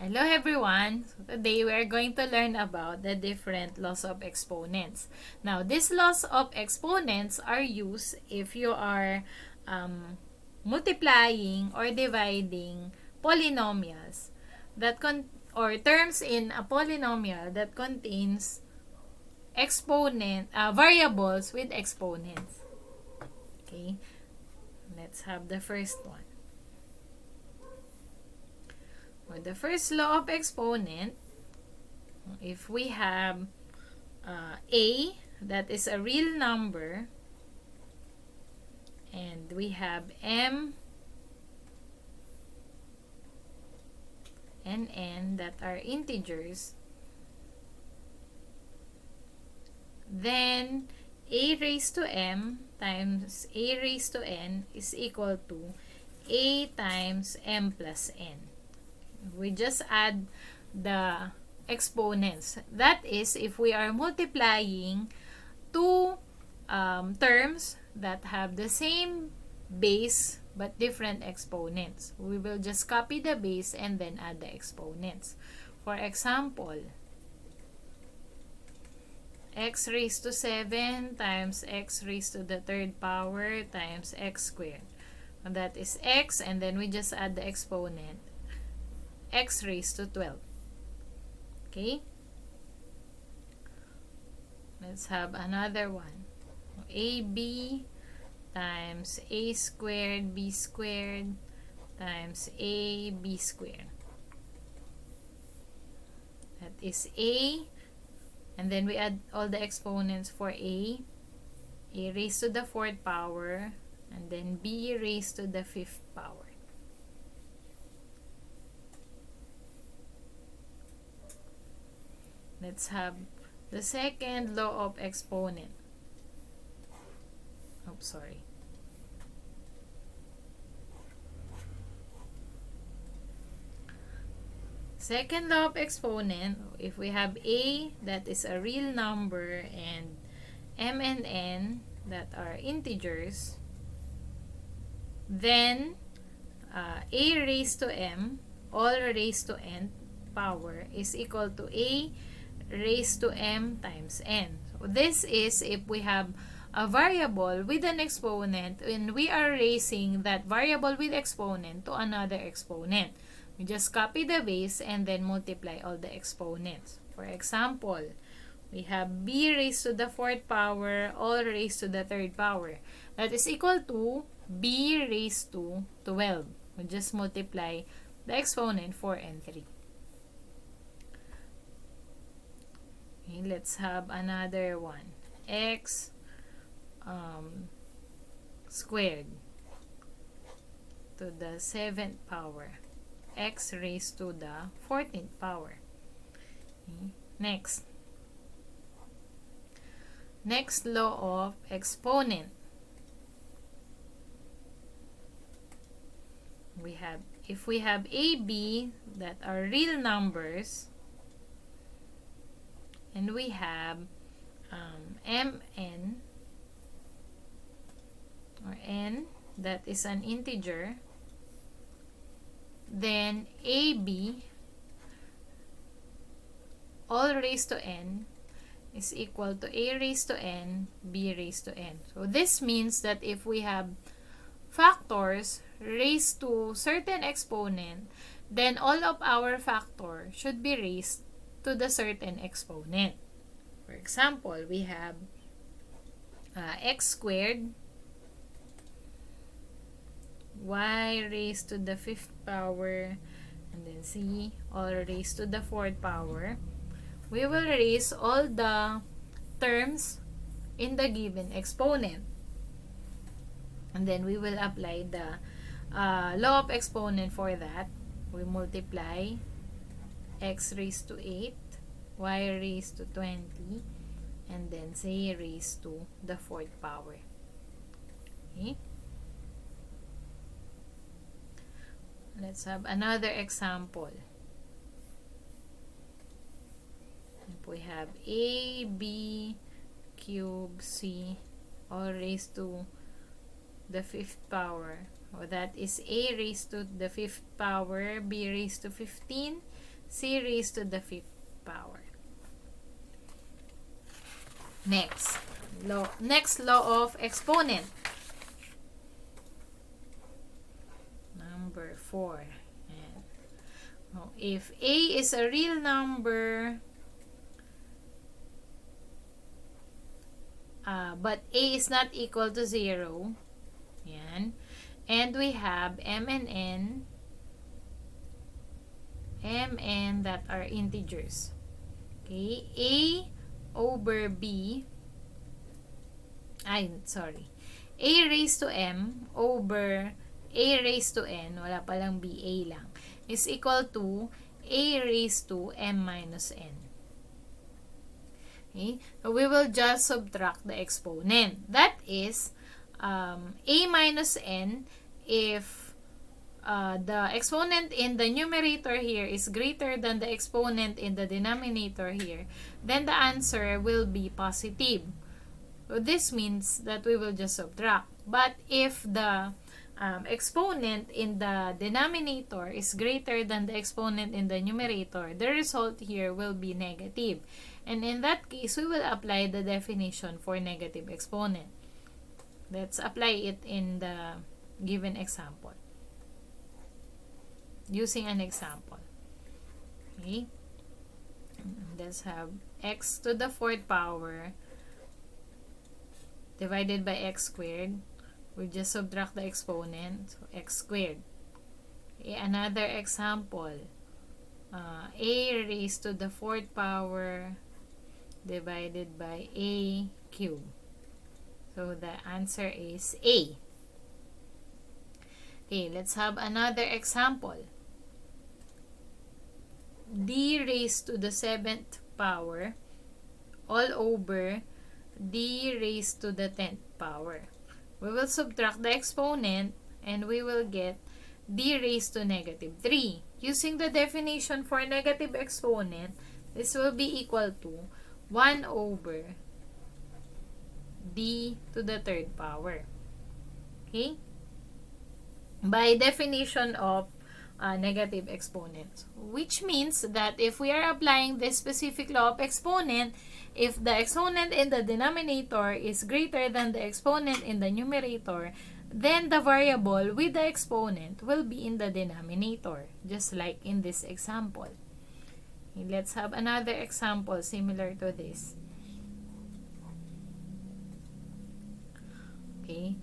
Hello everyone! So today we are going to learn about the different laws of exponents. Now, these laws of exponents are used if you are multiplying or dividing polynomials or terms in a polynomial that contains variables with exponents. Okay, let's have the first one. For the first law of exponent, if we have a that is a real number and we have m and n that are integers, then a raised to m times a raised to n is equal to a times m plus n. We just add the exponents. That is, if we are multiplying two terms that have the same base but different exponents, we will just copy the base and then add the exponents. For example, x raised to 7 times x raised to the third power times x squared. And that is x, and then we just add the exponent, x raised to 12. Okay? Let's have another one. ab times a squared b squared times ab squared. That is a, and then we add all the exponents for a raised to the fourth power, and then b raised to the fifth power. Let's have the second law of exponent. Second law of exponent, if we have a that is a real number and m and n that are integers, then a raised to m all raised to n power is equal to a raised to m times n. So this is if we have a variable with an exponent and we are raising that variable with exponent to another exponent. We just copy the base and then multiply all the exponents. For example, we have b raised to the fourth power all raised to the third power. That is equal to b raised to 12. We just multiply the exponent 4 and 3. Okay, let's have another one. X squared to the 7th power. X raised to the 14th power. Okay. Next law of exponent. If we have AB that are real numbers, and we have mn or n that is an integer, then AB all raised to n is equal to a raised to n, b raised to n. So this means that if we have factors raised to certain exponent, then all of our factor should be raised to the certain exponent. For example, we have x squared, y raised to the 5th power, and then c all raised to the 4th power. We will raise all the terms in the given exponent, and then we will apply the law of exponent for that. We multiply x raised to 8, y raised to 20, and then z raised to the 4th power. Okay? Let's have another example. If we have a, b, cube, c, all raised to the 5th power, or that is a raised to the 5th power, b raised to 15, c raised to the 5th power. Next law of exponent. Number 4. And, if a is a real number, but a is not equal to 0, yan, and we have m and n that are integers. Okay, a over b, a raised to m over a raised to n, wala palang ba lang, is equal to a raised to m minus n. Okay, so we will just subtract the exponent. That is a minus n. If the exponent in the numerator here is greater than the exponent in the denominator here, then the answer will be positive. So this means that we will just subtract. But if the exponent in the denominator is greater than the exponent in the numerator, the result here will be negative. And in that case, we will apply the definition for negative exponent. Let's apply it in the given example, using an example. Okay, let's have x to the 4th power divided by x squared. We just subtract the exponent, so x squared. Okay, another example, a raised to the 4th power divided by a cubed. So the answer is a. Okay, let's have another example. D raised to the 7th power all over d raised to the 10th power. We will subtract the exponent and we will get d raised to negative 3. Using the definition for negative exponent, this will be equal to 1 over d to the 3rd power. Okay? By definition of negative exponents. Which means that if we are applying this specific law of exponent, if the exponent in the denominator is greater than the exponent in the numerator, then the variable with the exponent will be in the denominator, just like in this example. Okay, let's have another example similar to this. Okay,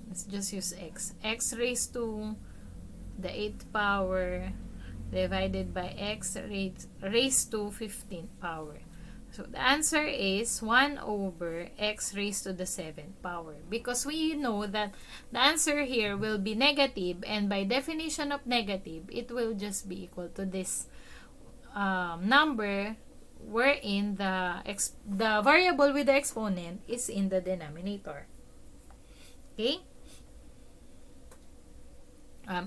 let's just use x. X raised to the 8th power divided by x raised to 15th power. So the answer is 1 over x raised to the 7th power. Because we know that the answer here will be negative, and by definition of negative, it will just be equal to this number wherein the variable with the exponent is in the denominator. Okay?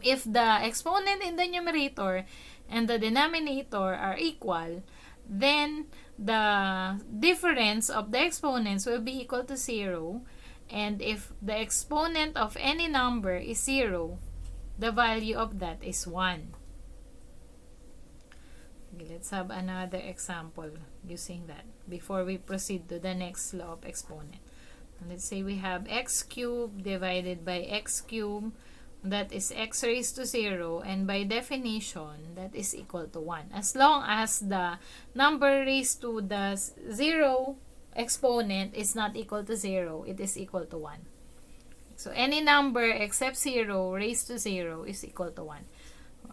If the exponent in the numerator and the denominator are equal, then the difference of the exponents will be equal to 0. And if the exponent of any number is 0, the value of that is 1. Okay, let's have another example using that before we proceed to the next law of exponent. Let's say we have x cubed divided by x cubed. That is x raised to 0, and by definition, that is equal to 1. As long as the number raised to the 0 exponent is not equal to 0, it is equal to 1. So any number except 0 raised to 0 is equal to 1.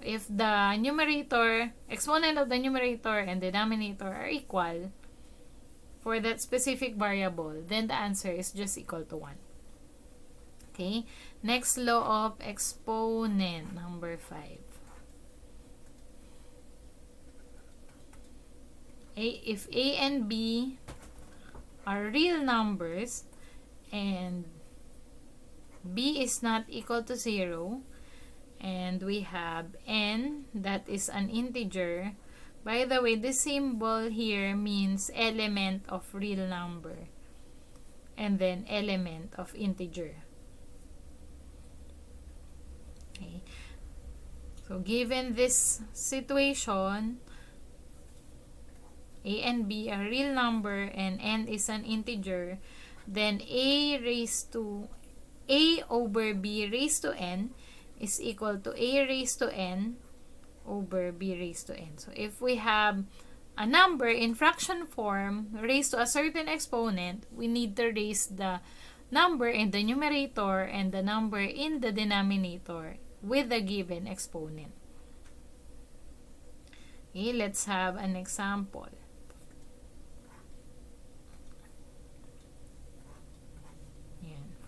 If the numerator, exponent of the numerator and denominator are equal for that specific variable, then the answer is just equal to 1. Okay, next law of exponent, number 5. If a and b are real numbers and b is not equal to 0, and we have n that is an integer. By the way, this symbol here means element of real number and then element of integer. Okay. So, given this situation, a and b are real number and n is an integer, then a over b raised to n is equal to a raised to n over b raised to n. So, if we have a number in fraction form raised to a certain exponent, we need to raise the number in the numerator and the number in the denominator with the given exponent. Okay, let's have an example.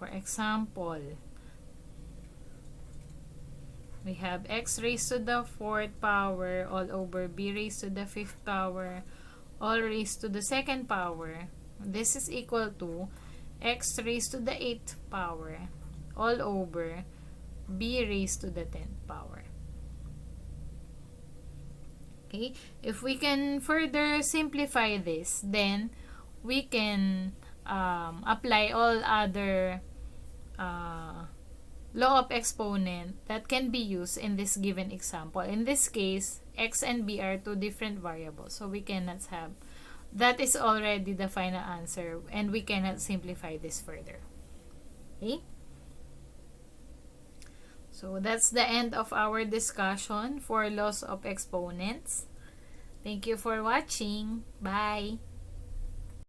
For example, we have x raised to the 4th power all over b raised to the 5th power all raised to the 2nd power. This is equal to x raised to the 8th power all over b raised to the 10th power. Okay, if we can further simplify this, then we can apply all other law of exponent that can be used in this given example. In this case, x and b are two different variables, so we cannot have, that is already the final answer, and we cannot simplify this further. Okay? So that's the end of our discussion for laws of exponents. Thank you for watching. Bye!